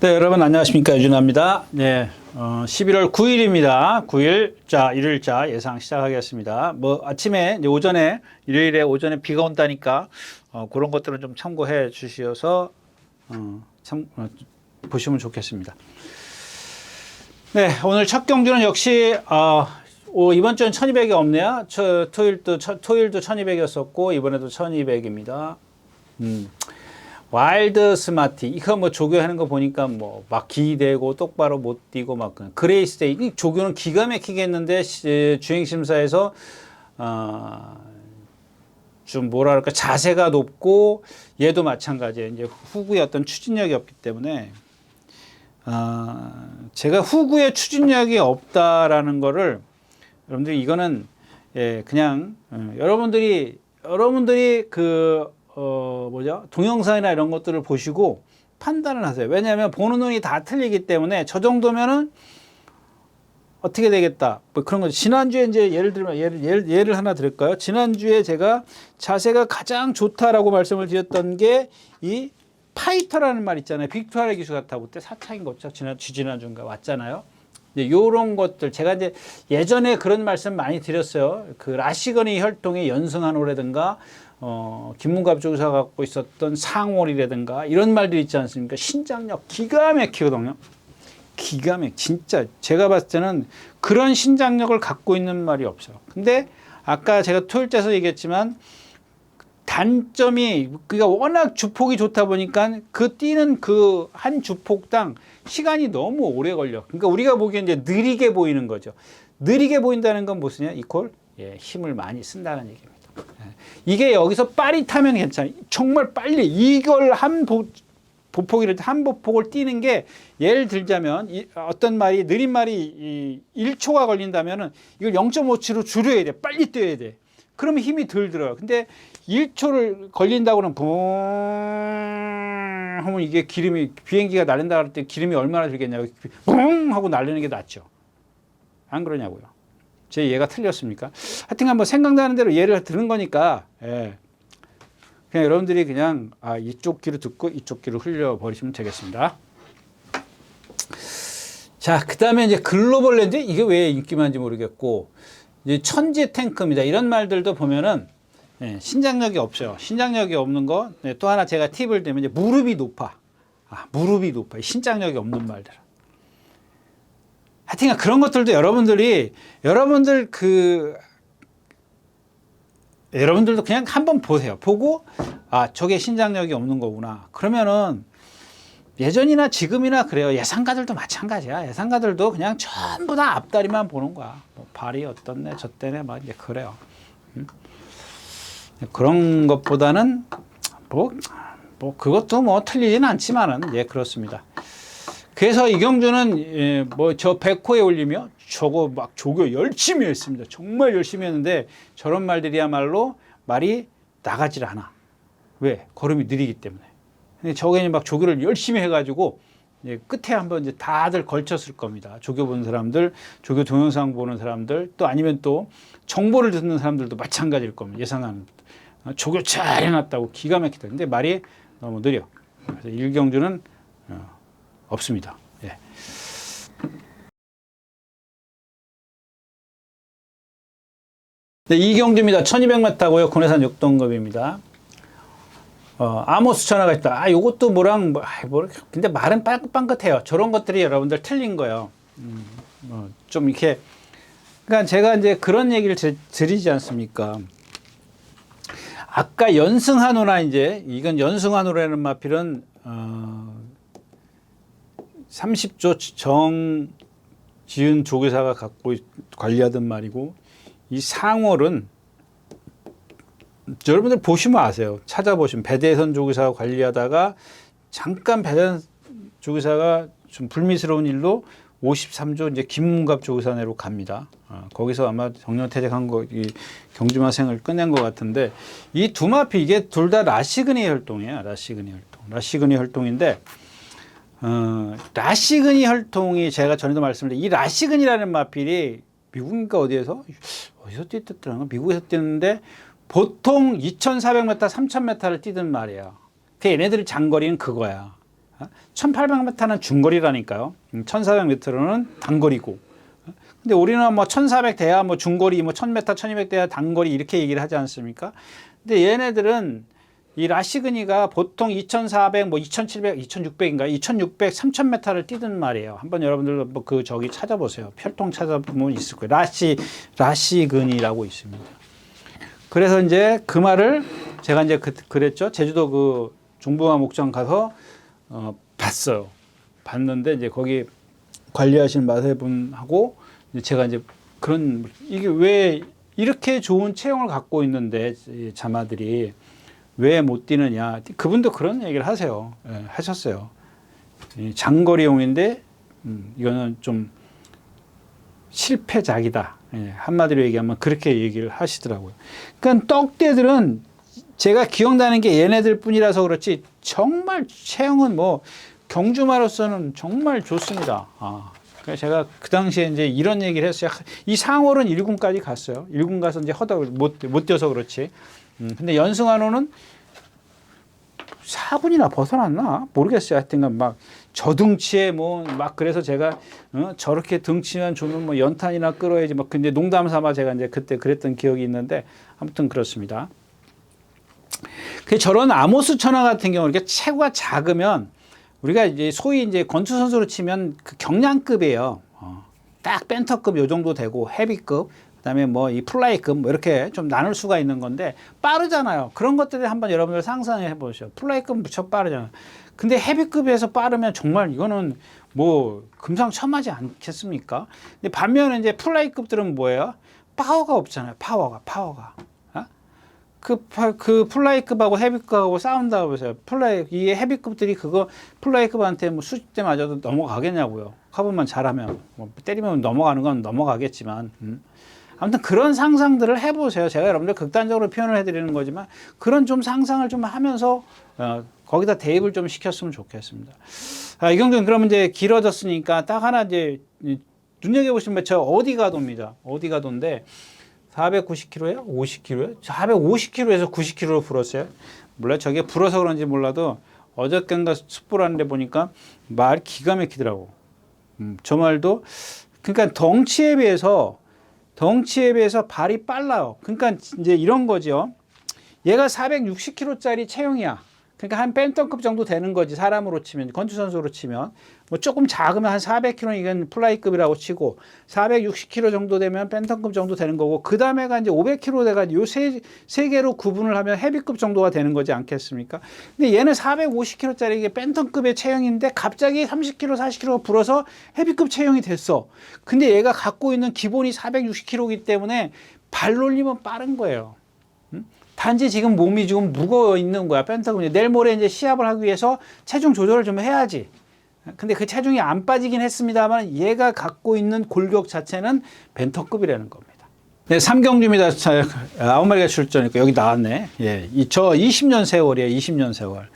네, 여러분 안녕하십니까. 유준하입니다. 네, 11월 9일입니다. 9일, 자, 일요일자 예상 시작하겠습니다. 아침에, 이제 오전에, 일요일에 오전에 비가 온다니까, 그런 것들은 좀 참고해 주셔서, 보시면 좋겠습니다. 네, 오늘 첫 경주는 역시, 이번 주는 1200이 없네요. 토요일도 1200이었었고, 이번에도 1200입니다. 와일드 스마티 이거 뭐 조교하는 거 보니까 뭐 막 기대고 똑바로 못 뛰고 막 그레이스데이 이 조교는 기가 막히게 했는데 주행심사에서 좀 뭐랄까 자세가 높고 얘도 마찬가지예요. 이제 후구의 어떤 추진력이 없기 때문에 제가 후구의 추진력이 없다라는 거를 여러분들이 이거는 그냥 여러분들이 동영상이나 이런 것들을 보시고 판단을 하세요. 왜냐하면 보는 눈이 다 틀리기 때문에 저 정도면은 어떻게 되겠다. 뭐 그런 거죠. 지난주에 이제 예를 들면 예를 하나 드릴까요? 지난주에 제가 자세가 가장 좋다라고 말씀을 드렸던 게 이 파이터라는 말 있잖아요. 빅토리아 기수 같다고 그때 사차인 거죠. 지난주인가 왔잖아요. 요런 것들 제가 이제 예전에 그런 말씀 많이 드렸어요. 그 라시거니 혈통의 연승한호라든가 김문갑 조교사가 갖고 있었던 상월이라든가 이런 말들이 있지 않습니까? 신장력 기가 막히거든요. 기가 막혀. 진짜 제가 봤을 때는 그런 신장력을 갖고 있는 말이 없어요. 근데 아까 제가 토요일째서 얘기했지만 단점이 그러니까 워낙 주폭이 좋다 보니까 그 뛰는 그 한 주폭당 시간이 너무 오래 걸려. 그러니까 우리가 보기엔 이제 느리게 보이는 거죠. 느리게 보인다는 건 무엇이냐? 이퀄 힘을 많이 쓴다는 얘기입니다. 이게 여기서 빠릿하면 괜찮아요. 정말 빨리 이걸 한 보폭을 뛰는 게 예를 들자면 어떤 말이 느린 말이 1초가 걸린다면은 이걸 0.5초로 줄여야 돼. 빨리 뛰어야 돼. 그러면 힘이 덜 들어요. 근데 1초를 걸린다고는 붕 하면 이게 비행기가 날린다 할 때 기름이 얼마나 들겠냐고 붕 하고 날리는 게 낫죠. 안 그러냐고요. 제 예가 틀렸습니까? 하여튼 한번 생각나는 대로 예를 들은 거니까 그냥 여러분들이 그냥 이쪽 귀로 듣고 이쪽 귀로 흘려버리시면 되겠습니다. 자, 그 다음에 이제 글로벌 랜드 이게 왜 인기 많은지 모르겠고 이제 천지 탱크입니다. 이런 말들도 보면은 신장력이 없어요. 신장력이 없는 거 또 하나 제가 팁을 드리면 이제 무릎이 높아. 무릎이 높아. 신장력이 없는 말들. 하여튼 그런 것들도 여러분들도 그냥 한번 보세요. 보고 저게 신장력이 없는 거구나. 그러면은 예전이나 지금이나 그래요. 예상가들도 마찬가지야. 예상가들도 그냥 전부 다 앞다리만 보는 거야. 뭐 발이 어떻네 저때네 막 이제 그래요. 그런 것보다는 그것도 뭐 틀리진 않지만은 그렇습니다. 그래서 이경주는 저 100호에 올리며 저거 막 조교 열심히 했습니다. 정말 열심히 했는데 저런 말들이야말로 말이 나가질 않아. 왜? 걸음이 느리기 때문에. 근데 저게 막 조교를 열심히 해가지고 끝에 한번 이제 다들 걸쳤을 겁니다. 조교 보는 사람들, 조교 동영상 보는 사람들, 또 아니면 또 정보를 듣는 사람들도 마찬가지일 겁니다. 예상하는. 조교 잘 해놨다고 기가 막히다. 근데 말이 너무 느려. 그래서 일경주는 없습니다. 네, 이경주입니다. 1200m고요. 군해산 6등급입니다. 아모스 천하가 있다. 요것도 근데 말은 빵긋빵긋해요. 저런 것들이 여러분들 틀린 거예요. 좀 이렇게. 그러니까 제가 이제 그런 얘기를 드리지 않습니까? 아까 연승한호나 이건 연승한호라는 마필은 30조 정지은 조교사가 관리하던 말이고 이 상월은 여러분들 보시면 아세요. 찾아보시면 배대선 조교사가 관리하다가 잠깐 배대선 조교사가 좀 불미스러운 일로 53조 이제 김문갑 조교사내로 갑니다. 거기서 아마 정년퇴직한 경주마생을 끝낸 것 같은데 이 두 마필 이게 둘 다 라시그니 혈통이에요. 라시그니 혈통인데 라시그니 혈통이 제가 전에도 말씀드린 이 라시그니라는 마필이 미국인가 어디서 뛰었더라. 미국에서 뛰는데 보통 2,400m, 3,000m를 뛰든 말이에요. 그 얘네들이 장거리는 그거야. 1800m는 중거리라니까요. 1400m는 단거리고. 근데 우리는 뭐 1400 돼야 뭐 중거리, 뭐 1000m, 1200 돼야 단거리 이렇게 얘기를 하지 않습니까? 근데 얘네들은 이 라시그니가 보통 2400, 뭐 2700, 2600인가 2600, 3000m를 뛰든 말이에요. 한번 여러분들 뭐 그 저기 찾아보세요. 혈통 찾아보면 있을 거예요. 라시그니라고 있습니다. 그래서 이제 그 말을 제가 이제 그랬죠. 제주도 그 종부마 목장 가서 봤어요. 봤는데 이제 거기 관리하시는 마세분하고 제가 이제 그런 이게 왜 이렇게 좋은 체형을 갖고 있는데 자마들이 왜 못 뛰느냐. 그분도 그런 얘기를 하세요. 예, 하셨어요. 장거리용인데 이거는 좀 실패작이다. 예, 한마디로 얘기하면 그렇게 얘기를 하시더라고요. 그러니까 떡대들은 제가 기억나는 게 얘네들 뿐이라서 그렇지 정말 체형은 뭐 경주마로서는 정말 좋습니다. 그래서 제가 그 당시에 이제 이런 얘기를 했어요. 이 상월은 1군까지 갔어요. 1군 가서 이제 못 뛰어서 그렇지. 근데 연승한호는 4군이나 벗어났나? 모르겠어요. 하여튼간 막 저등치에 뭐 막 그래서 제가 저렇게 등치만 주면 뭐 연탄이나 끌어야지 막 근데 농담 삼아 제가 이제 그때 그랬던 기억이 있는데 아무튼 그렇습니다. 그 저런 아모스 천하 같은 경우 이렇게 체구가 작으면 우리가 이제 소위 이제 권투 선수로 치면 그 경량급이에요. 딱 벤터급 요 정도 되고 헤비급 그다음에 뭐 이 플라이급 뭐 이렇게 좀 나눌 수가 있는 건데 빠르잖아요. 그런 것들을 한번 여러분들 상상해 보시죠. 플라이급 무척 빠르잖아요. 근데 헤비급에서 빠르면 정말 이거는 뭐 금상첨화지 않겠습니까? 근데 반면에 이제 플라이급들은 뭐예요? 파워가 없잖아요. 파워가. 그 플라이급하고 헤비급하고 싸운다고 보세요. 이 헤비급들이 그거 플라이급한테 뭐 수십 대 맞아도 넘어가겠냐고요. 커브만 잘하면 뭐 때리면 넘어가는 건 넘어가겠지만 아무튼 그런 상상들을 해보세요. 제가 여러분들 극단적으로 표현을 해드리는 거지만 그런 좀 상상을 좀 하면서 거기다 대입을 좀 시켰으면 좋겠습니다. 이경준 그러면 이제 길어졌으니까 딱 하나 이제 눈여겨보시면 저 어디가도입니다. 어디가도인데 490kg에요? 50kg에요? 450kg에서 90kg로 불었어요. 몰라요. 저게 불어서 그런지 몰라도 어저께인가 숯불 하는데 보니까 말 기가 막히더라고. 저 말도 그러니까 덩치에 비해서 발이 빨라요. 그러니까 이제 이런 거죠. 얘가 460kg짜리 체형이야. 그러니까 한 벤턴급 정도 되는 거지. 사람으로 치면 권투 선수로 치면 뭐 조금 작으면 한 400kg 이건 플라이급이라고 치고 460kg 정도 되면 벤턴급 정도 되는 거고 그 다음에가 이제 500kg 돼가지고 요 세 개로 구분을 하면 헤비급 정도가 되는 거지 않겠습니까? 근데 얘는 450kg짜리 이게 벤턴급의 체형인데 갑자기 30kg, 40kg가 불어서 헤비급 체형이 됐어. 근데 얘가 갖고 있는 기본이 460kg이기 때문에 발 놀림은 빠른 거예요. 단지 지금 몸이 좀 무거워 있는 거야. 펜타곤이. 내일 모레 이제 시합을 하기 위해서 체중 조절을 좀 해야지. 근데 그 체중이 안 빠지긴 했습니다만 얘가 갖고 있는 골격 자체는 벤터급이라는 겁니다. 네, 3경주입니다. 9마리가 출전했고 여기 나왔네. 예, 저 20년 세월이에요. 20년 세월.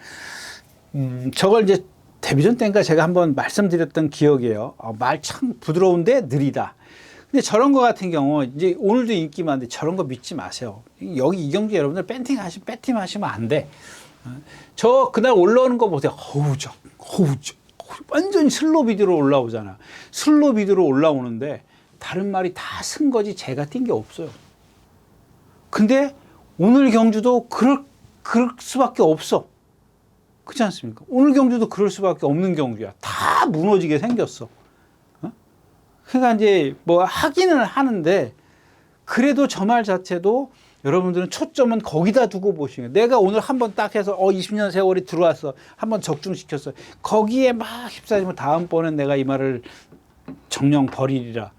저걸 이제 데뷔전 때인가 제가 한번 말씀드렸던 기억이에요. 말 참 부드러운데 느리다. 근데 저런 거 같은 경우 이제 오늘도 인기 많은데 저런 거 믿지 마세요. 여기 이경주 여러분들 배팅 하시면 안 돼. 저 그날 올라오는 거 보세요. 허우적 완전히 슬로 비드로 올라오잖아. 슬로 비드로 올라오는데 다른 말이 다 쓴 거지 제가 뛴 게 없어요. 근데 오늘 경주도 그럴 수밖에 없어. 그렇지 않습니까? 오늘 경주도 그럴 수밖에 없는 경주야. 다 무너지게 생겼어. 그러니까 이제 뭐 하기는 하는데 그래도 저 말 자체도 여러분들은 초점은 거기다 두고 보시면 내가 오늘 한번 딱 해서 20년 세월이 들어왔어. 한번 적중시켰어. 거기에 막 휩싸지면 다음번엔 내가 이 말을 정령 버리리라.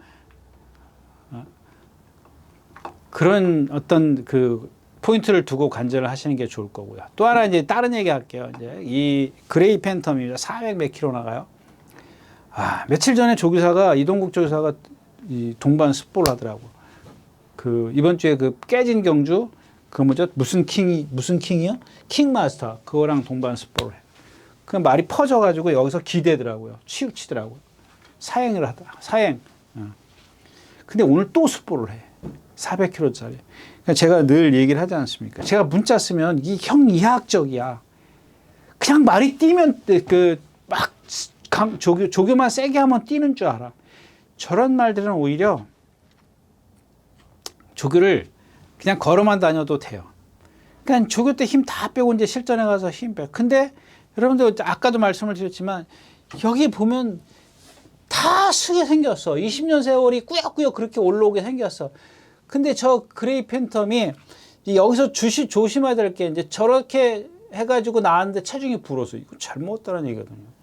그런 어떤 그 포인트를 두고 관절을 하시는 게 좋을 거고요. 또 하나 이제 다른 얘기 할게요. 이제 이 그레이 팬텀입니다. 400 몇 킬로 나가요. 며칠 전에 이동국 조교사가 이 동반 습보를 하더라고. 그 이번 주에 그 깨진 경주 그 뭐죠? 무슨 킹이요? 킹마스터 그거랑 동반 습보를 해. 그 말이 퍼져가지고 여기서 기대더라고요. 치우치더라고요. 사행. 근데 오늘 또 습보를 해. 400kg짜리. 그러니까 제가 늘 얘기를 하지 않습니까? 제가 문자 쓰면 이 형 이하학적이야. 그냥 말이 뛰면 조교만 세게 하면 뛰는 줄 알아. 저런 말들은 오히려 조교를 그냥 걸어만 다녀도 돼요. 그러니까 조교 때 힘 다 빼고 이제 실전에 가서 힘 빼. 근데 여러분들 아까도 말씀을 드렸지만 여기 보면 다 쓰게 생겼어. 20년 세월이 꾸역꾸역 그렇게 올라오게 생겼어. 근데 저 그레이 팬텀이 여기서 조심해야 될 게 이제 저렇게 해가지고 나왔는데 체중이 불어서 이거 잘못했다는 얘기거든요.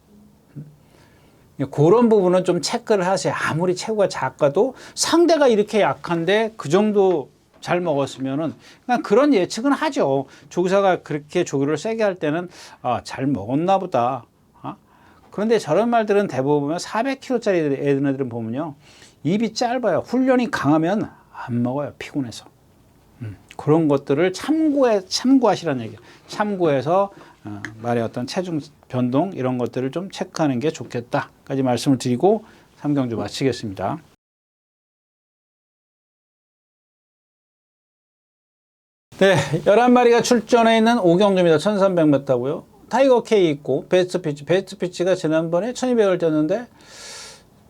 그런 부분은 좀 체크를 하세요. 아무리 체구가 작아도 상대가 이렇게 약한데 그 정도 잘 먹었으면은 그냥 그런 예측은 하죠. 조교사가 그렇게 조교를 세게 할 때는 잘 먹었나 보다. 그런데 저런 말들은 대부분 400kg짜리 애들은 보면요. 입이 짧아요. 훈련이 강하면 안 먹어요. 피곤해서. 그런 것들을 참고하시라는 얘기예요. 참고해서 말의 어떤 체중 변동 이런 것들을 좀 체크하는 게 좋겠다까지 말씀을 드리고 3경주 마치겠습니다. 네, 11마리가 출전해 있는 5경주입니다. 1300m고요. 타이거 K 있고 베스트 피치가 지난번에 1200을 뛰었는데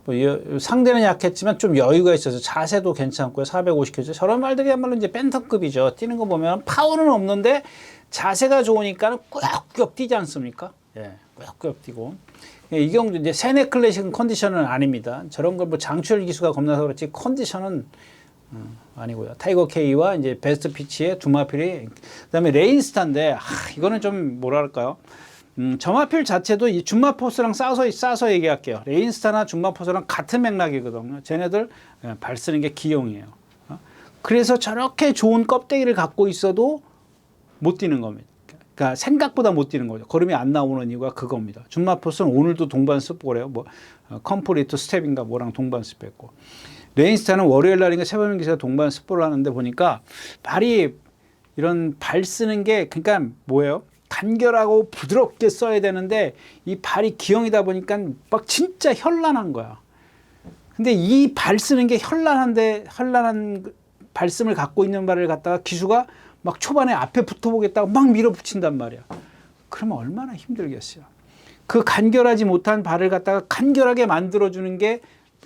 뭐 상대는 약했지만 좀 여유가 있어서 자세도 괜찮고요. 450kg. 저런 말들이야말로 이제 벤턴급이죠. 뛰는 거 보면 파워는 없는데 자세가 좋으니까 꾸역꾸역 뛰지 않습니까? 예, 꾸역꾸역 뛰고. 이 경주 이제 세네 클래식은 컨디션은 아닙니다. 저런 걸 뭐 장출 기수가 겁나서 그렇지 컨디션은 아니고요. 타이거 K와 이제 베스트 피치의 두마필이 그다음에 레인스타인데 이거는 좀 뭐랄까요? 점화필 자체도 이 준마포스랑 싸서 얘기할게요. 레인스타나 준마포스랑 같은 맥락이거든요. 쟤네들 발 쓰는 게 기용이에요. 그래서 저렇게 좋은 껍데기를 갖고 있어도 못 뛰는 겁니다. 그러니까 생각보다 못 뛰는 거죠. 걸음이 안 나오는 이유가 그겁니다. 준마포스는 오늘도 동반 스포래요. 뭐 컴플리트 스텝인가 뭐랑 동반 스포했고 레인스타는 월요일 날인가 세번 기사 동반 스포를 하는데 보니까 발이 이런 발 쓰는 게 그러니까 뭐예요? 간결하고 부드럽게 써야 되는데 이 발이 기형이다 보니까 막 진짜 현란한 거야. 근데 이 발 쓰는 게 현란한 발씀을 갖고 있는 발을 갖다가 기수가 막 초반에 앞에 붙어보겠다고 막 밀어붙인단 말이야. 그러면 얼마나 힘들겠어요. 그 간결하지 못한 발을 갖다가 간결하게 만들어주는 게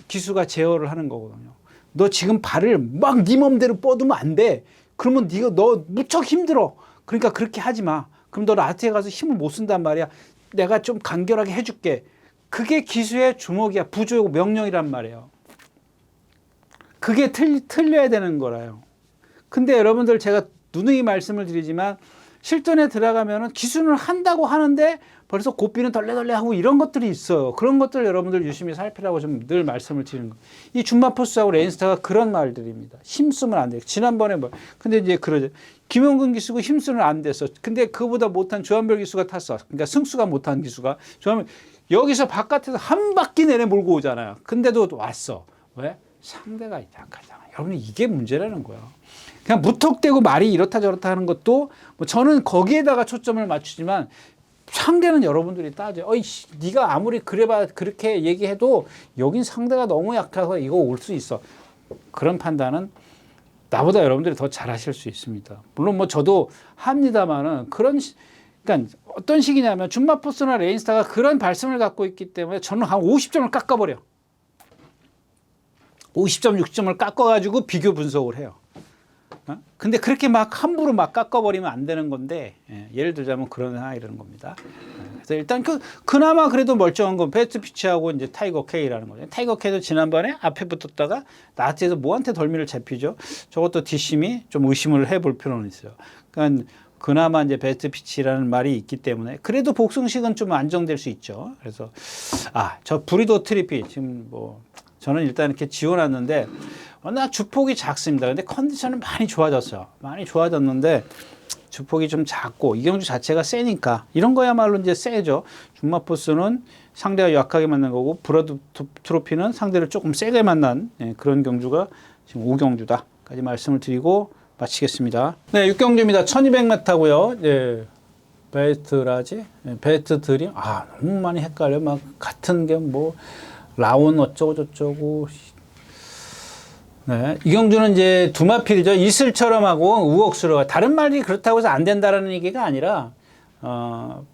기수가 제어를 하는 거거든요. 너 지금 발을 막 네 맘대로 뻗으면 안 돼. 그러면 너 무척 힘들어. 그러니까 그렇게 하지 마. 그럼 너 라트에 가서 힘을 못 쓴단 말이야. 내가 좀 간결하게 해줄게. 그게 기수의 주먹이야. 부조고 명령이란 말이에요. 그게 틀려야 되는 거라요. 근데 여러분들 제가 누누이 말씀을 드리지만 실전에 들어가면은 기수는 한다고 하는데 벌써 고삐는 덜레덜레 하고 이런 것들이 있어요. 그런 것들 여러분들 유심히 살피라고 좀 늘 말씀을 드리는 거예요. 이 준마포스하고 레인스타가 그런 말들입니다. 힘쓰면 안 돼요. 지난번에 근데 이제 그러죠. 김용근 기수가 힘쓰면 안 됐어. 근데 그보다 못한 조한별 기수가 탔어. 그러니까 승수가 못한 기수가 여기서 바깥에서 한 바퀴 내내 몰고 오잖아요. 근데도 왔어. 왜? 상대가 약하잖아. 여러분 이게 문제라는 거예요. 그냥 무턱대고 말이 이렇다 저렇다 하는 것도 뭐 저는 거기에다가 초점을 맞추지만 상대는 여러분들이 따져. 네가 아무리 그래봐 그렇게 얘기해도 여긴 상대가 너무 약해서 이거 올 수 있어. 그런 판단은 나보다 여러분들이 더 잘하실 수 있습니다. 물론 뭐 저도 합니다만은 그러니까 어떤 식이냐면 준마포스나 레인스타가 그런 발성을 갖고 있기 때문에 저는 한 50점을 깎아버려. 50점, 60점을 깎아가지고 비교 분석을 해요. 근데 그렇게 막 함부로 막 깎아버리면 안 되는 건데, 예를 들자면 그러나 이러는 겁니다. 그래서 일단 그나마 그래도 멀쩡한 건 베스트 피치하고 이제 타이거 K라는 거죠. 타이거 K도 지난번에 앞에 붙었다가 나한테서 뭐한테 덜미를 잡히죠. 저것도 뒷심이 좀 의심을 해볼 필요는 있어요. 그러니까 그나마 이제 베스트 피치라는 말이 있기 때문에 그래도 복승식은 좀 안정될 수 있죠. 그래서 저 브리도 트리피 지금 뭐 저는 일단 이렇게 지어놨는데 워낙 주폭이 작습니다. 근데 컨디션은 많이 좋아졌어요. 많이 좋아졌는데 주폭이 좀 작고 이경주 자체가 세니까 이런 거야말로 이제 세죠. 준마포스는 상대가 약하게 만난 거고 브러드 트로피는 상대를 조금 세게 만난 그런 경주가 지금 5경주다까지 말씀을 드리고 마치겠습니다. 네, 6경주입니다. 1200m고요. 네, 베스트라지, 베스트 드림. 너무 많이 헷갈려. 막 같은 게 뭐 라온 어쩌고 저쩌고. 네, 이 경주는 이제 두마필이죠. 이슬처럼 하고 우억스러워. 다른 말이 그렇다고 해서 안 된다라는 얘기가 아니라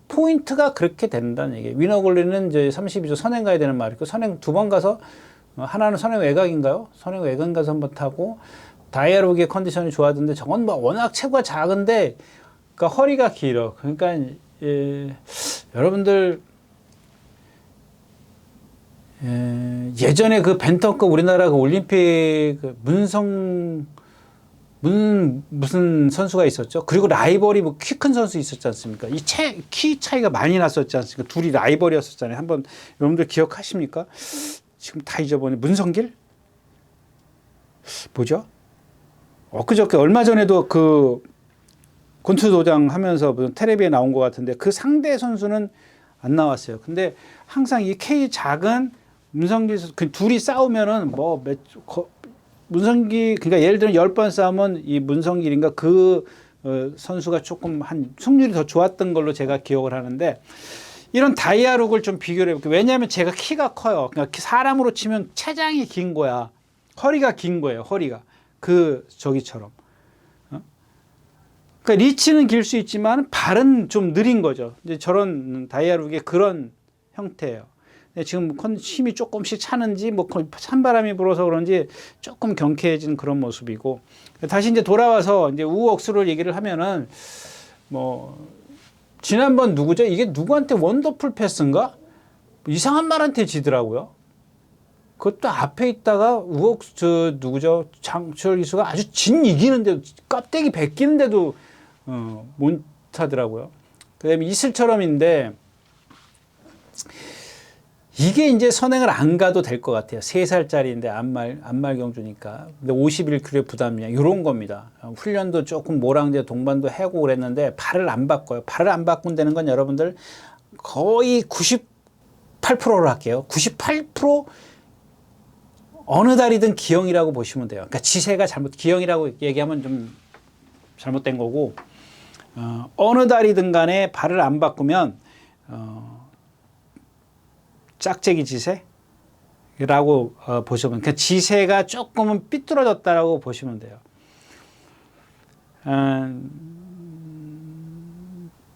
포인트가 그렇게 된다는 얘기예요. 위너글리는 이제 32조 선행 가야 되는 말이고, 선행 2번 가서, 하나는 선행 외곽인가요? 선행 외곽 가서 한번 타고, 다이아로그의 컨디션이 좋아졌는데, 저건 뭐 워낙 체구가 작은데, 그러니까 허리가 길어. 그러니까, 여러분들, 예전에 그 벤턴급 우리나라 그 올림픽 그 무슨 선수가 있었죠? 그리고 라이벌이 뭐 키 큰 선수 있었지 않습니까? 키 차이가 많이 났었지 않습니까? 둘이 라이벌이었었잖아요. 한번 여러분들 기억하십니까? 지금 다 잊어버리네. 문성길? 뭐죠? 엊그저께 얼마 전에도 그 권투도장 하면서 무슨 텔레비에 나온 것 같은데 그 상대 선수는 안 나왔어요. 근데 항상 이 K 작은 문성길 그 둘이 싸우면은 문성길, 그러니까 예를 들면 10번 싸우면 이 문성길인가 그 선수가 조금 승률이 더 좋았던 걸로 제가 기억을 하는데, 이런 다이아록을 좀 비교를 해볼게요. 왜냐하면 제가 키가 커요. 그러니까 사람으로 치면 체장이 긴 거야. 허리가 긴 거예요. 허리가. 저기처럼. 그러니까 리치는 길 수 있지만 발은 좀 느린 거죠. 이제 저런 다이아록의 그런 형태예요. 지금 힘이 조금씩 차는지 뭐 찬바람이 불어서 그런지 조금 경쾌해진 그런 모습이고, 다시 이제 돌아와서 이제 우억수를 얘기를 하면은 뭐 지난번 누구죠? 이게 누구한테 원더풀 패스인가? 이상한 말한테 지더라고요. 그것도 앞에 있다가 우억수 누구죠? 장철 기수가 아주 진 이기는데도 껍데기 벗기는데도 못 하더라고요. 그다음에 이슬처럼인데. 이게 이제 선행을 안 가도 될 것 같아요. 3살짜리인데 안말경주니까. 근데 51kg 부담량 이런 겁니다. 훈련도 조금 모랑제 동반도 하고 그랬는데 발을 안 바꿔요. 발을 안 바꾼다는 건 여러분들 거의 98%로 할게요. 98% 어느 달이든 기형이라고 보시면 돼요. 그러니까 지세가 기형이라고 얘기하면 좀 잘못된 거고, 어느 달이든 간에 발을 안 바꾸면 짝재기 지세라고 보시면, 그러니까 지세가 조금은 삐뚤어졌다라고 보시면 돼요.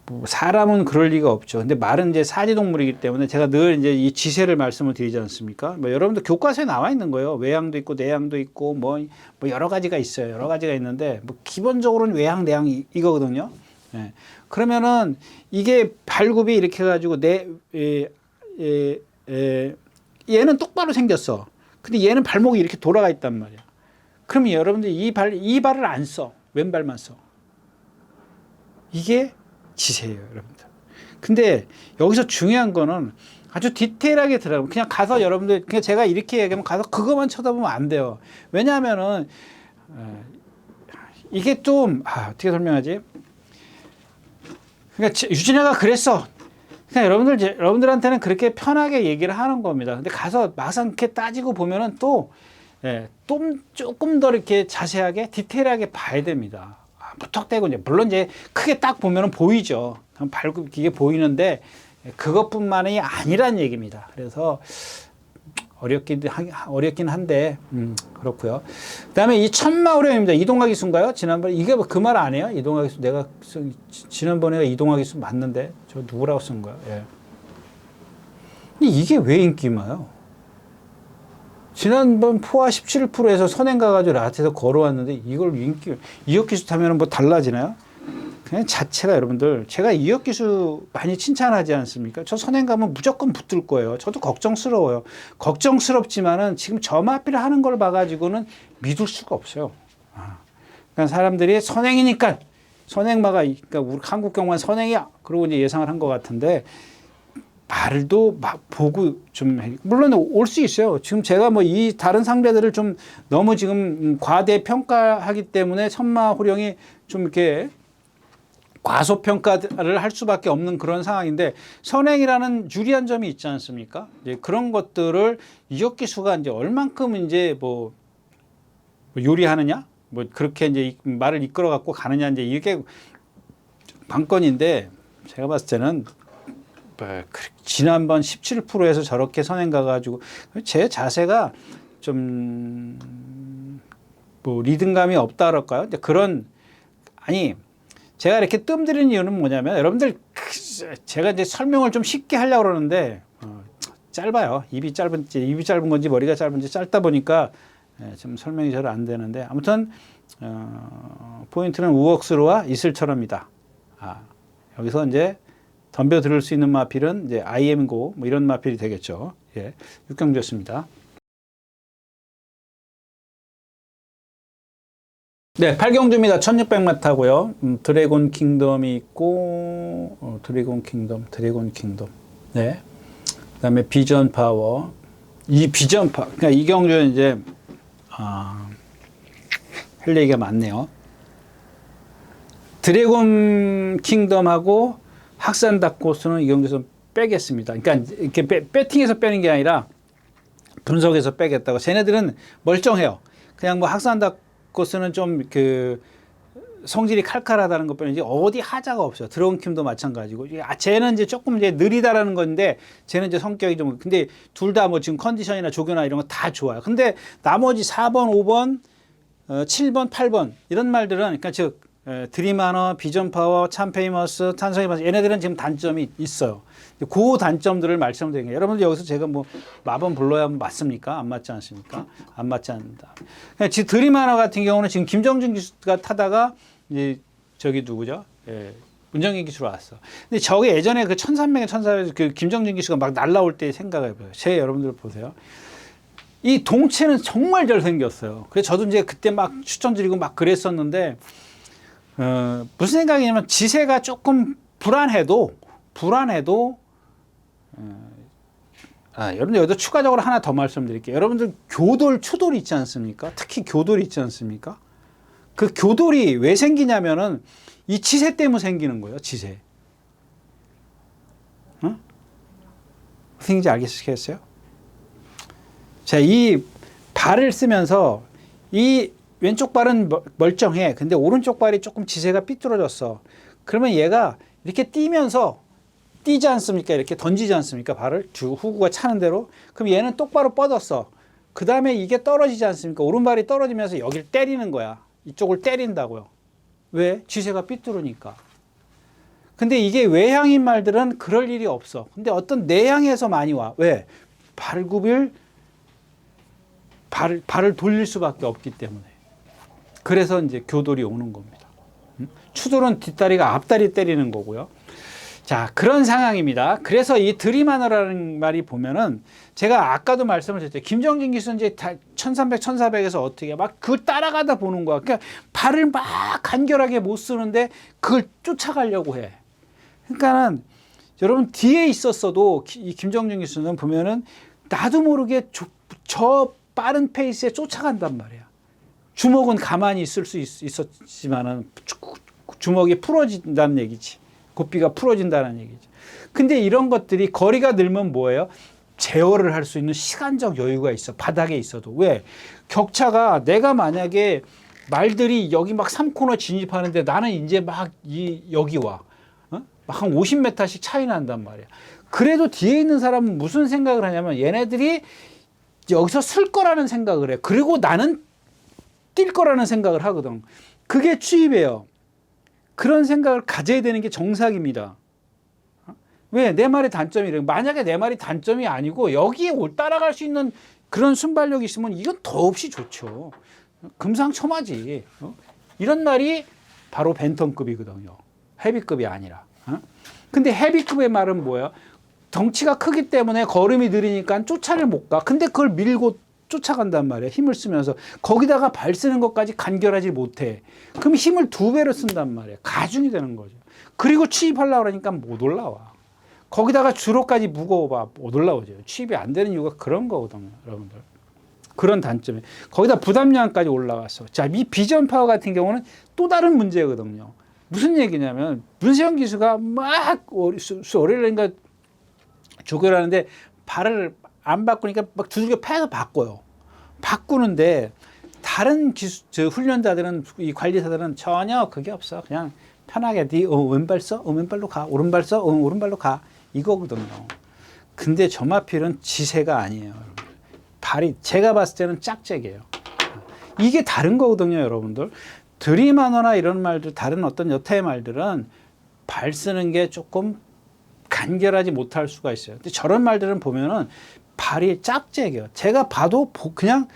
뭐 사람은 그럴 리가 없죠. 근데 말은 이제 사지동물이기 때문에 제가 늘 이제 이 지세를 말씀을 드리지 않습니까? 뭐 여러분들 교과서에 나와 있는 거예요. 외향도 있고 내향도 있고 뭐 여러 가지가 있어요. 여러 가지가 있는데 뭐 기본적으로는 외향, 내향 이거거든요. 네. 그러면은 이게 발굽이 이렇게 해가지고 얘는 똑바로 생겼어. 근데 얘는 발목이 이렇게 돌아가 있단 말이야. 그러면 여러분들 이 발을 안 써. 왼발만 써. 이게 지세예요, 여러분들. 근데 여기서 중요한 거는 아주 디테일하게 들어가고, 그냥 가서 여러분들, 그냥 제가 이렇게 얘기하면 가서 그것만 쳐다보면 안 돼요. 왜냐하면은, 이게 좀, 어떻게 설명하지? 그러니까 유진이가 그랬어. 그냥 여러분들한테는 그렇게 편하게 얘기를 하는 겁니다. 근데 가서 막상 이렇게 따지고 보면은 또 조금 더 이렇게 자세하게, 디테일하게 봐야 됩니다. 무턱대고 이제, 물론 이제 크게 딱 보면은 보이죠. 발굽 이게 보이는데 그것뿐만이 아니란 얘기입니다. 그래서 어렵긴 한데, 그렇고요. 그 다음에 이 천마호령입니다. 이동화 기수인가요? 지난번에, 이게 그 말 안 해요? 이동화 기수, 지난번에 이동화 기수 맞는데, 저 누구라고 쓴 거야? 예. 근데 이게 왜 인기마요? 지난번 포화 17%에서 선행 가가지고 라트에서 걸어왔는데, 이걸 이혁 기수 타면 뭐 달라지나요? 그냥 자체가 여러분들, 제가 이혁 기수 많이 칭찬하지 않습니까? 저 선행 가면 무조건 붙을 거예요. 저도 걱정스러워요. 걱정스럽지만은 지금 점합비를 하는 걸 봐가지고는 믿을 수가 없어요. 그러니까 사람들이 선행이니까 선행마가, 그러니까 우리 한국 경우는 선행이야. 그러고 이제 예상을 한 것 같은데, 말도 막 보고 좀, 물론 올 수 있어요. 지금 제가 뭐 이 다른 상대들을 좀 너무 지금 과대평가하기 때문에 천마호령이 좀 이렇게 과소평가를 할 수밖에 없는 그런 상황인데, 선행이라는 유리한 점이 있지 않습니까? 이제 그런 것들을 이혁 기수가 이제 얼만큼 이제 뭐 요리하느냐, 뭐 그렇게 이제 말을 이끌어 갖고 가느냐, 이제 이게 관건인데, 제가 봤을 때는 지난번 17%에서 저렇게 선행 가가지고 제 자세가 좀 뭐 리듬감이 없다 그럴까요? 근데 제가 이렇게 뜸들이는 이유는 뭐냐면, 여러분들 제가 이제 설명을 좀 쉽게 하려고 그러는데 짧아요. 입이 짧은 건지 머리가 짧은지 짧다 보니까 좀 설명이 잘 안 되는데 아무튼 포인트는 우억스로와 이슬처럼이다. 여기서 이제 덤벼 들을 수 있는 마필은 이제 IM고 뭐 이런 마필이 되겠죠. 예, 6경주였습니다. 네, 8경주입니다. 1600마타고요. 드래곤 킹덤이 있고 드래곤 킹덤. 네. 그다음에 비전 파워. 이 비전 파워. 그러니까 이 경주는 이제 할 얘기가 많네요. 드래곤 킹덤하고 학산 다코스는 이 경주에서 빼겠습니다. 그러니까 이렇게 배팅해서 빼는 게 아니라 분석해서 빼겠다고. 쟤네들은 멀쩡해요. 그냥 뭐 학산 다코스는 좀 그 성질이 칼칼하다는 것 뿐이지 어디 하자가 없어요. 드래곤 킹도 마찬가지고. 쟤는 이제 조금 이제 느리다라는 건데 쟤는 이제 성격이 좀 근데 둘 다 뭐 지금 컨디션이나 조교나 이런 거 다 좋아요. 근데 나머지 4번, 5번, 7번, 8번 이런 말들은 그러니까 즉 드림하너, 비전 파워, 참페이머스, 탄성이 마스 얘네들은 지금 단점이 있어요. 그 단점들을 말씀드린 거예요. 여러분들 여기서 제가 뭐 마법 불러야 맞습니까? 안 맞지 않습니까? 안 맞지 않는다. 지금 드림하너 같은 경우는 지금 김정준 기수가 타다가 이제 저기 누구죠? 문정인 기수로 왔어. 근데 저게 예전에 그 1300에 1400에 그 김정준 기수가 막 날라올 때 생각해봐요. 여러분들 보세요. 이 동체는 정말 잘생겼어요. 그래서 저도 이제 그때 막 추천드리고 막 그랬었는데 무슨 생각이냐면 지세가 조금 불안해도 여러분들 여기서 추가적으로 하나 더 말씀드릴게요. 여러분들 추돌이 있지 않습니까? 특히 교돌이 있지 않습니까? 그 교돌이 왜 생기냐면은 이 지세 때문에 생기는 거예요. 지세. 무슨 얘기인지 알겠어요? 자, 이 발을 쓰면서 이 왼쪽 발은 멀쩡해. 근데 오른쪽 발이 조금 지세가 삐뚤어졌어. 그러면 얘가 이렇게 뛰지 않습니까? 이렇게 던지지 않습니까? 발을 후구가 차는 대로. 그럼 얘는 똑바로 뻗었어. 그 다음에 이게 떨어지지 않습니까? 오른발이 떨어지면서 여기를 때리는 거야. 이쪽을 때린다고요. 왜? 지세가 삐뚤으니까. 근데 이게 외향인 말들은 그럴 일이 없어. 근데 어떤 내향에서 많이 와. 왜? 발을 돌릴 수밖에 없기 때문에. 그래서 이제 교돌이 오는 겁니다. 추돌은 뒷다리가 앞다리 때리는 거고요. 자, 그런 상황입니다. 그래서 이 드림하너라는 말이 보면은 제가 아까도 말씀을 드렸죠. 김정진 기수는 이제 1300, 1400에서 어떻게 막 그걸 따라가다 보는 거야. 그러니까 발을 막 간결하게 못 쓰는데 그걸 쫓아가려고 해. 그러니까는 여러분 뒤에 있었어도 이 김정진 기수는 보면은 나도 모르게 저 빠른 페이스에 쫓아간단 말이야. 주먹은 가만히 있을 수 있었지만은 주먹이 풀어진다는 얘기지. 고삐가 풀어진다는 얘기지. 근데 이런 것들이 거리가 늘면 뭐예요? 제어를 할 수 있는 시간적 여유가 있어. 바닥에 있어도. 왜? 격차가 내가 만약에 말들이 여기 막 3코너 진입하는데 나는 이제 막 여기 와. 막 한 50m씩 차이 난단 말이야. 그래도 뒤에 있는 사람은 무슨 생각을 하냐면 얘네들이 여기서 쓸 거라는 생각을 해. 그리고 나는 뛸 거라는 생각을 하거든. 그게 추입이에요. 그런 생각을 가져야 되는 게 정상입니다. 왜? 내 말의 단점이래요. 만약에 내 말이 단점이 아니고 여기에 따라갈 수 있는 그런 순발력이 있으면 이건 더없이 좋죠. 금상첨화지. 이런 말이 바로 벤턴급이거든요. 헤비급이 아니라. 근데 헤비급의 말은 뭐야? 덩치가 크기 때문에 걸음이 느리니까 쫓아를 못 가. 근데 그걸 밀고 쫓아간단 말이야. 힘을 쓰면서. 거기다가 발 쓰는 것까지 간결하지 못해. 그럼 힘을 2배로 쓴단 말이야. 가중이 되는 거죠. 그리고 취입하려고 그러니까 못 올라와. 거기다가 주로까지 무거워봐. 못 올라오죠. 취입이 안 되는 이유가 그런 거거든요. 여러분들. 그런 단점이. 거기다 부담량까지 올라갔어. 자, 이 비전 파워 같은 경우는 또 다른 문제거든요. 무슨 얘기냐면 문세영 기수가 막 월요일인가 조교를 하는데 발을 안 바꾸니까 막 두들겨 패서 바꿔요. 바꾸는데 다른 훈련자들은 이 관리사들은 전혀 그게 없어. 그냥 편하게 네 왼발 써? 왼발로 가. 오른발 써? 오른발로 가. 이거거든요. 근데 저 마필은 지세가 아니에요. 발이 제가 봤을 때는 짝짝이에요. 이게 다른 거거든요, 여러분들. 드림하너나 이런 말들, 다른 어떤 여타의 말들은 발 쓰는 게 조금 간결하지 못할 수가 있어요. 근데 저런 말들은 보면은 발이 짝짝이에요. 제가 봐도 그냥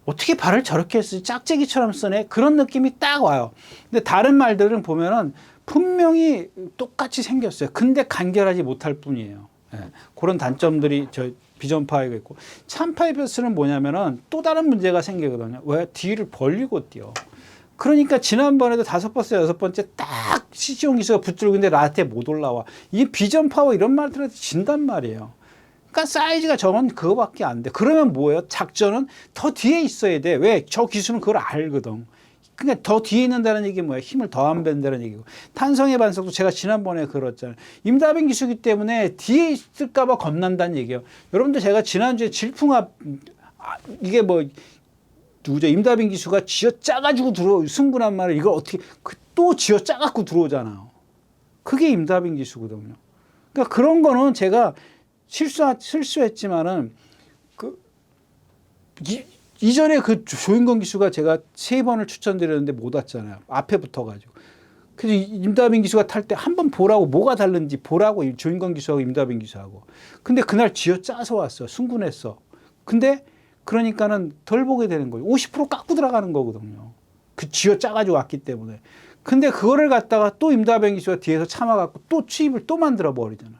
어떻게 발을 저렇게 쓰지? 짝짝이처럼 쓰네. 그런 느낌이 딱 와요. 근데 다른 말들은 보면은 분명히 똑같이 생겼어요. 근데 간결하지 못할 뿐이에요. 예, 그런 단점들이 저 비전파이가 있고, 참파이버스는 뭐냐면은 또 다른 문제가 생기거든요. 왜? 뒤를 벌리고 뛰어. 그러니까 지난번에도 5번째, 6번째 딱 시지용 기수가 붙들고 있는데 나한테 못 올라와. 이 비전 파워 이런 말들한테 진단 말이에요. 그러니까 사이즈가 저건 그거밖에 안 돼. 그러면 뭐예요? 작전은 더 뒤에 있어야 돼. 왜? 저 기수는 그걸 알거든. 그러니까 더 뒤에 있는다는 얘기 뭐야? 힘을 더 안 뺀다는 얘기고. 탄성의 반석도 제가 지난번에 그랬잖아요. 임다빈 기수기 때문에 뒤에 있을까봐 겁난다는 얘기예요. 여러분들 제가 지난주에 질풍합 이게 뭐 누구죠? 임다빈 기수가 쥐어 짜가지고 승부란 말을 이걸 어떻게 또 쥐어 짜갖고 들어오잖아요. 그게 임다빈 기수거든요. 그러니까 그런 거는 제가 실수했지만은 이전에 그 조인건 기수가 제가 3번을 추천드렸는데 못 왔잖아요. 앞에 붙어가지고. 그래서 임다빈 기수가 탈 때 한번 보라고 뭐가 다른지 보라고 조인건 기수하고 임다빈 기수하고. 근데 그날 쥐어 짜서 왔어. 승군했어. 근데 그러니까는 덜 보게 되는 거예요. 50% 깎고 들어가는 거거든요. 그 쥐어 짜가지고 왔기 때문에. 근데 그거를 갖다가 또 임다빈 기수가 뒤에서 참아갖고 또 추입을 또 만들어 버리잖아.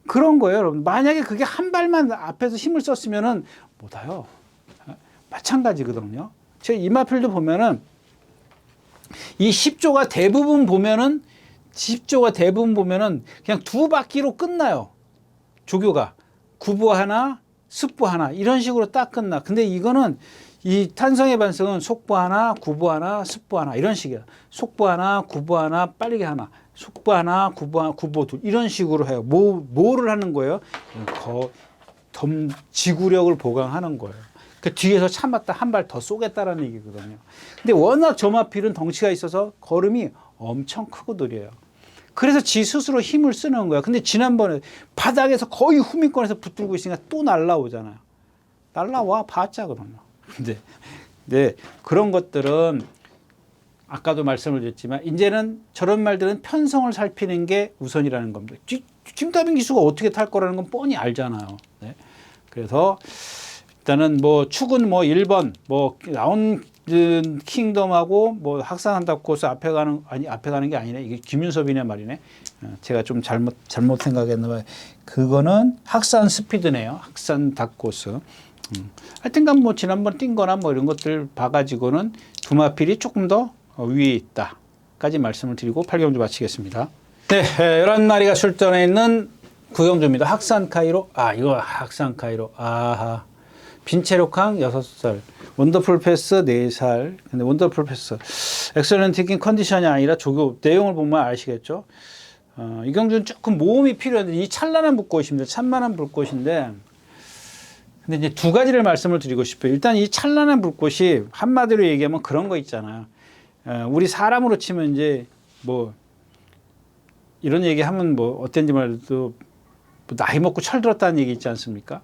그런 거예요, 여러분. 만약에 그게 한 발만 앞에서 힘을 썼으면은 못 와요. 마찬가지거든요. 제 이마필도 보면은 이 10조가 대부분 보면은 그냥 2바퀴로 끝나요. 조교가 구부 하나, 숙부 하나 이런 식으로 딱 끝나. 근데 이거는 이 탄성의 반성은 속부 하나, 구부 하나, 숙부 하나 이런 식이야. 속부 하나, 구부 하나, 빨리게 하나. 속부 하나, 구부 하나, 구부 둘 이런 식으로 해요. 뭐를 하는 거예요? 지구력을 보강하는 거예요. 그 뒤에서 참았다 한 발 더 쏘겠다라는 얘기거든요. 근데 워낙 저마필은 덩치가 있어서 걸음이 엄청 크고 느려요. 그래서 지 스스로 힘을 쓰는 거야. 근데 지난번에 바닥에서 거의 후미권에서 붙들고 있으니까 또 날라오잖아요. 날라와 봤자거든요. 근데 네, 그런 것들은 아까도 말씀을 드렸지만 이제는 저런 말들은 편성을 살피는 게 우선이라는 겁니다. 김다빈 기수가 어떻게 탈 거라는 건 뻔히 알잖아요. 네. 그래서 일단은 뭐 축은 뭐 1번 뭐 나온 킹덤하고 뭐 학산한다고 코스 앞에 가는 게 아니네. 이게 김윤섭이네 말이네. 제가 좀 잘못 생각했나 봐요. 그거는 학산 스피드네요. 학산 닭코스. 하여튼간 뭐 지난번 뛴 거나 뭐 이런 것들 봐가지고는 두마필이 조금 더 위에 있다까지 말씀을 드리고 8경주 마치겠습니다. 네, 11마리가 출전해 있는 9경주입니다. 학산 카이로. 이거 학산 카이로. 아하. 빈체력항 6살, 원더풀 패스 4살. 근데 원더풀 패스, 엑셀런트 킹 컨디션이 아니라 조교 내용을 보면 아시겠죠? 이경주는 조금 모험이 필요한데 이 찬란한 불꽃입니다. 찬란한 불꽃인데, 근데 이제 두 가지를 말씀을 드리고 싶어요. 일단 이 찬란한 불꽃이 한마디로 얘기하면 그런 거 있잖아요. 우리 사람으로 치면 이제 뭐 이런 얘기하면 뭐 어떤지 말도 뭐 나이 먹고 철들었다는 얘기 있지 않습니까?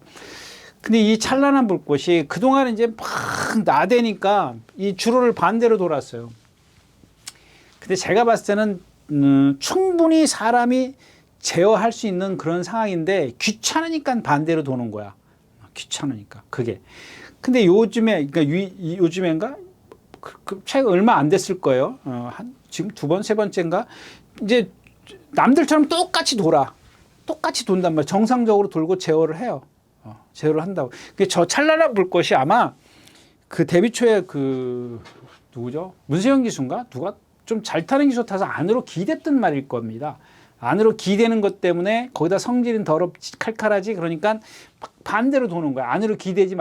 근데 이 찬란한 불꽃이 그동안 이제 막 나대니까 이 주로를 반대로 돌았어요. 근데 제가 봤을 때는 충분히 사람이 제어할 수 있는 그런 상황인데 귀찮으니까 반대로 도는 거야. 귀찮으니까 그게. 근데 요즘에 그러니까 요즘엔가 최근 얼마 안 됐을 거예요. 지금 2번, 3번째인가 이제 남들처럼 똑같이 돌아. 똑같이 돈단 말이야. 정상적으로 돌고 제어를 해요. 제어를 한다고. 저 찬란한 불꽃이 아마 그 데뷔 초에 그 누구죠? 문세영 기수인가? 누가 좀 잘 타는 기수 타서 안으로 기댔던 말일 겁니다. 안으로 기대는 것 때문에 거기다 성질은 칼칼하지. 그러니까 반대로 도는 거야. 안으로 기대지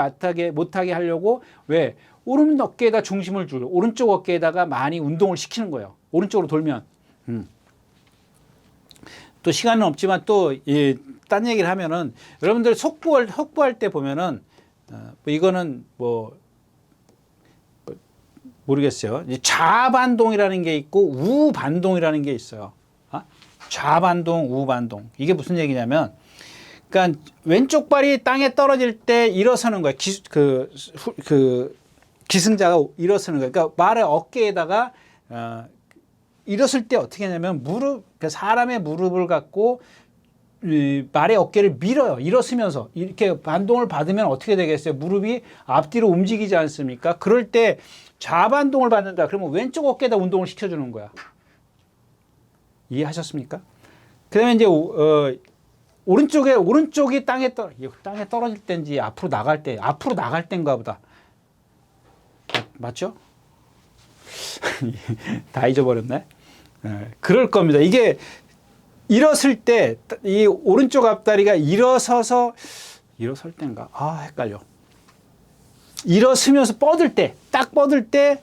못하게 하려고 왜? 오른 어깨에다 중심을 주고 오른쪽 어깨에다가 많이 운동을 시키는 거예요. 오른쪽으로 돌면. 또 시간은 없지만 또 딴 얘기를 하면은 여러분들 속보할 때 보면은 이거는 뭐 모르겠어요. 좌반동이라는 게 있고 우반동이라는 게 있어요. 좌반동, 우반동. 이게 무슨 얘기냐면, 그러니까 왼쪽 발이 땅에 떨어질 때 일어서는 거야. 기승자가 일어서는 거야. 그러니까 말의 어깨에다가 일었을 때 어떻게 하냐면 그 사람의 무릎을 갖고 말의 어깨를 밀어요. 일어서면서 이렇게 반동을 받으면 어떻게 되겠어요? 무릎이 앞뒤로 움직이지 않습니까? 그럴 때 좌반동을 받는다. 그러면 왼쪽 어깨에다 운동을 시켜주는 거야. 이해하셨습니까? 그다음에 이제 오른쪽이 땅에 떨어질 때인지 앞으로 나갈 때인가 보다. 맞죠? 다 잊어버렸네. 그럴 겁니다. 이게 일어설 때 이 오른쪽 앞다리가 일어설 때인가? 헷갈려. 일어서면서 딱 뻗을 때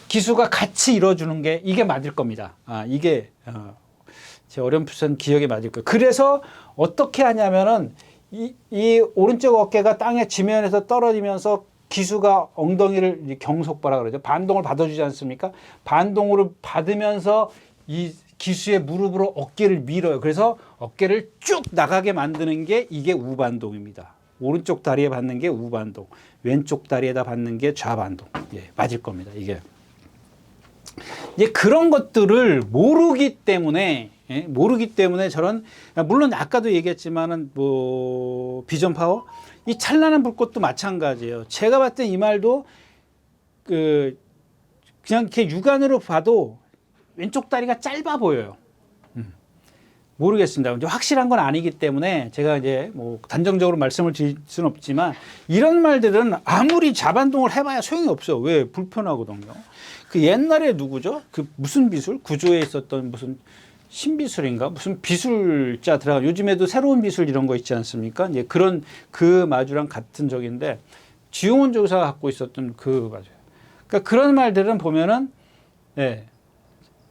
기수가 같이 일어주는 게 이게 맞을 겁니다. 이게 제 어렴풋한 기억에 맞을 거예요. 그래서 어떻게 하냐면은 이 오른쪽 어깨가 땅에 지면에서 떨어지면서 기수가 엉덩이를 경속바라 그러죠. 반동을 받아주지 않습니까? 반동을 받으면서 이 기수의 무릎으로 어깨를 밀어요. 그래서 어깨를 쭉 나가게 만드는 게 이게 우반동입니다. 오른쪽 다리에 받는 게 우반동, 왼쪽 다리에다 받는 게 좌반동. 맞을 겁니다. 이게 이제 그런 것들을 모르기 때문에 저런, 물론 아까도 얘기했지만은 비전 파워, 이 찬란한 불꽃도 마찬가지예요. 제가 봤을 때 이 말도 그냥 이렇게 육안으로 봐도 왼쪽 다리가 짧아 보여요. 모르겠습니다. 이제 확실한 건 아니기 때문에 제가 이제 단정적으로 말씀을 드릴 수는 없지만 이런 말들은 아무리 자반동을 해봐야 소용이 없어요. 왜? 불편하거든요. 그 옛날에 누구죠? 그 무슨 비술? 구조에 있었던 무슨 신비술인가? 무슨 비술자 들어가. 요즘에도 새로운 비술 이런 거 있지 않습니까? 이제 그런 그 마주랑 같은 적인데 지용훈 조사가 갖고 있었던 그 마주. 그러니까 그런 말들은 보면은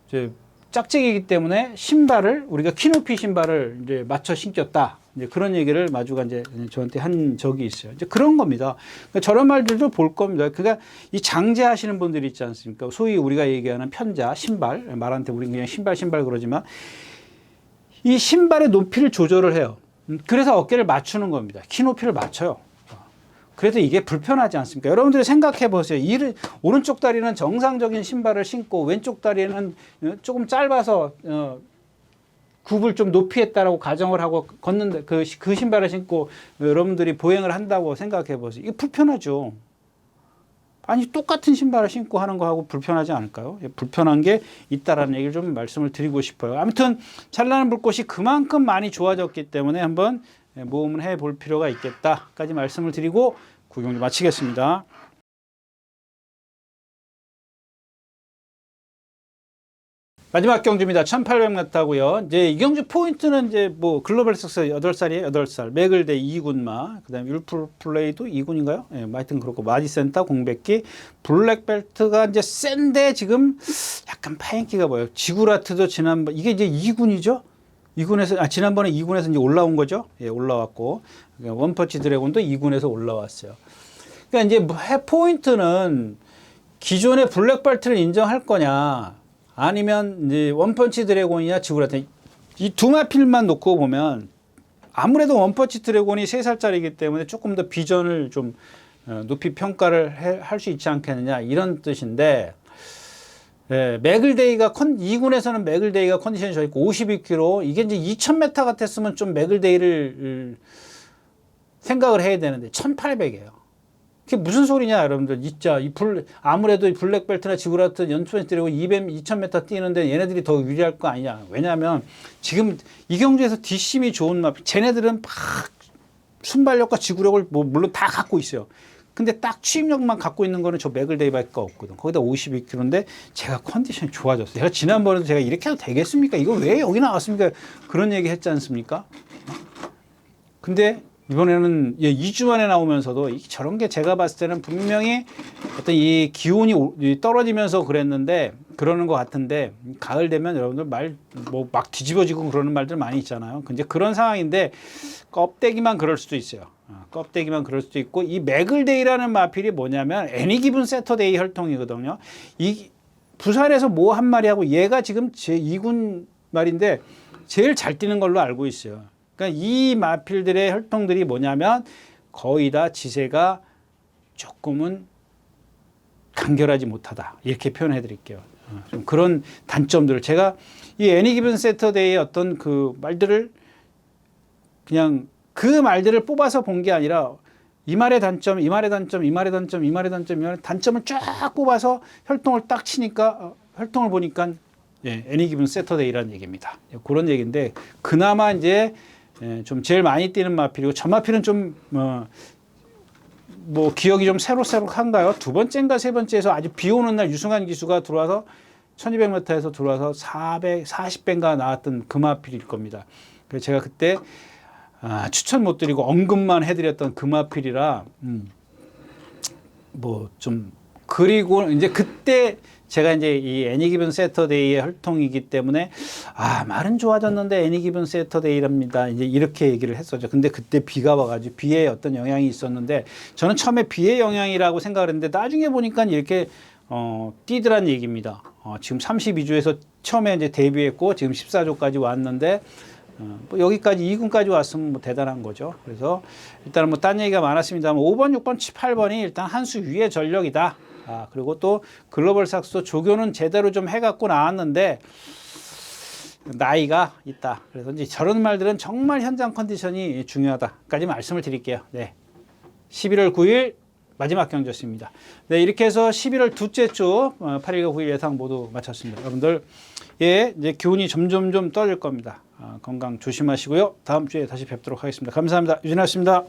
이제 짝짝이기 때문에 신발을 우리가 키높이 신발을 이제 맞춰 신겼다. 이제 그런 얘기를 마주가 이제 저한테 한 적이 있어요. 이제 그런 겁니다. 그러니까 저런 말들도 볼 겁니다. 그러니까 이 장제하시는 분들이 있지 않습니까? 소위 우리가 얘기하는 편자, 신발, 말한테 우리는 그냥 신발 그러지만 이 신발의 높이를 조절을 해요. 그래서 어깨를 맞추는 겁니다. 키 높이를 맞춰요. 그래도 이게 불편하지 않습니까? 여러분들이 생각해 보세요. 오른쪽 다리는 정상적인 신발을 신고 왼쪽 다리는 조금 짧아서 굽을 좀 높이 했다라고 가정을 하고 걷는데 그 신발을 신고 여러분들이 보행을 한다고 생각해 보세요. 이게 불편하죠. 아니 똑같은 신발을 신고 하는 거하고 불편하지 않을까요? 불편한 게 있다라는 얘기를 좀 말씀을 드리고 싶어요. 아무튼 찬란한 불꽃이 그만큼 많이 좋아졌기 때문에 한번 모험을 해볼 필요가 있겠다까지 말씀을 드리고 구경 좀 마치겠습니다. 마지막 경주입니다. 1800m고요. 이제 이 경주 포인트는 이제 글로벌 석스 8살이에요. 8살. 맥을데이 2군마. 그다음에 율플레이도 2군인가요? 하여튼 그렇고 마디센터 공백기. 블랙벨트가 이제 센데 지금 약간 파인기가 보여요. 지구라트도 이게 이제 2군이죠. 2군에서 지난번에 2군에서 이제 올라온 거죠. 올라왔고 원펀치 드래곤도 2군에서 올라왔어요. 그러니까 이제 포인트는 기존의 블랙벨트를 인정할 거냐, 아니면 이제 원펀치 드래곤이냐 지구라트, 이 두 마필만 놓고 보면 아무래도 원펀치 드래곤이 3살짜리이기 때문에 조금 더 비전을 좀 높이 평가를 할 수 있지 않겠느냐 이런 뜻인데. 맥을데이가 2군에서는 맥을데이가 컨디션이 좋고 52km, 이게 이제 2000m 같았으면 좀 맥을데이를 생각을 해야 되는데 1800이에요. 그게 무슨 소리냐 여러분들. 진짜 아무래도 이 블랙벨트나 지구라트 연투에 뛰고 2000m 뛰는데 얘네들이 더 유리할 거 아니냐. 왜냐하면 지금 이 경주에서 뒷심이 좋은 쟤네들은 막 순발력과 지구력을 물론 다 갖고 있어요. 근데 딱 추임력만 갖고 있는 거는 저 맥을데이밖에 없거든. 거기다 52km인데 제가 컨디션이 좋아졌어요. 제가 지난번에도 제가 이렇게 해도 되겠습니까? 이거 왜 여기 나왔습니까? 그런 얘기 했지 않습니까? 근데 이번에는 2주 만에 나오면서도 저런 게 제가 봤을 때는 분명히 어떤 이 기온이 떨어지면서 그랬는데 그러는 것 같은데, 가을 되면 여러분들 막 뒤집어지고 그러는 말들 많이 있잖아요. 근데 그런 상황인데 껍데기만 그럴 수도 있어요. 껍데기만 그럴 수도 있고, 이 맥을데이라는 마필이 뭐냐면 애니 기분 세터데이 혈통이거든요. 이 부산에서 한 마리 하고 얘가 지금 제 2군 말인데 제일 잘 뛰는 걸로 알고 있어요. 그러니까 이 마필들의 혈통들이 뭐냐면 거의 다 지세가 조금은 간결하지 못하다, 이렇게 표현해 드릴게요. 좀 그런 단점들을 제가 이 애니 기븐 세터데이의 어떤 그 말들을 그냥 그 말들을 뽑아서 본 게 아니라 이 말의 단점, 이 말의 단점, 이 말의 단점, 이 말의 단점, 이 말의 단점을 쫙 뽑아서 혈통을 딱 치니까 혈통을 보니까 예, 애니 기븐 세터데이라는 얘기입니다. 그런 얘기인데 그나마 이제 좀 제일 많이 뛰는 마필이고 저 마필은 좀 뭐 기억이 좀 새록새록한가요? 두 번째인가 세 번째에서 아주 비 오는 날 유승환 기수가 들어와서 1200m에서 들어와서 440배인가 나왔던 그 마필일 겁니다. 그래서 제가 그때 추천 못 드리고 언급만 해드렸던 그 마필이라 뭐 좀 그리고 이제 그때 제가 이제 이 애니 기븐 세터데이의 혈통이기 때문에 말은 좋아졌는데 애니 기븐 세터데이랍니다. 이제 이렇게 얘기를 했었죠. 근데 그때 비가 와가지고 비의 어떤 영향이 있었는데 저는 처음에 비의 영향이라고 생각을 했는데 나중에 보니까 이렇게 뛰더란 얘기입니다. 지금 32조에서 처음에 이제 데뷔했고 지금 14조까지 왔는데 뭐 여기까지 2군까지 왔으면 뭐 대단한 거죠. 그래서 일단은 뭐 딴 얘기가 많았습니다만 5번, 6번, 8번이 일단 한 수 위의 전력이다. 그리고 또 글로벌 삭스도 조교는 제대로 좀 해갖고 나왔는데 나이가 있다. 그래서 이제 저런 말들은 정말 현장 컨디션이 중요하다까지 말씀을 드릴게요. 네. 11월 9일 마지막 경주였습니다. 네, 이렇게 해서 11월 둘째 주 8일과 9일 예상 모두 마쳤습니다. 여러분들 예, 이제 기온이 점점 좀 떨어질 겁니다. 건강 조심하시고요. 다음 주에 다시 뵙도록 하겠습니다. 감사합니다. 유진아였습니다.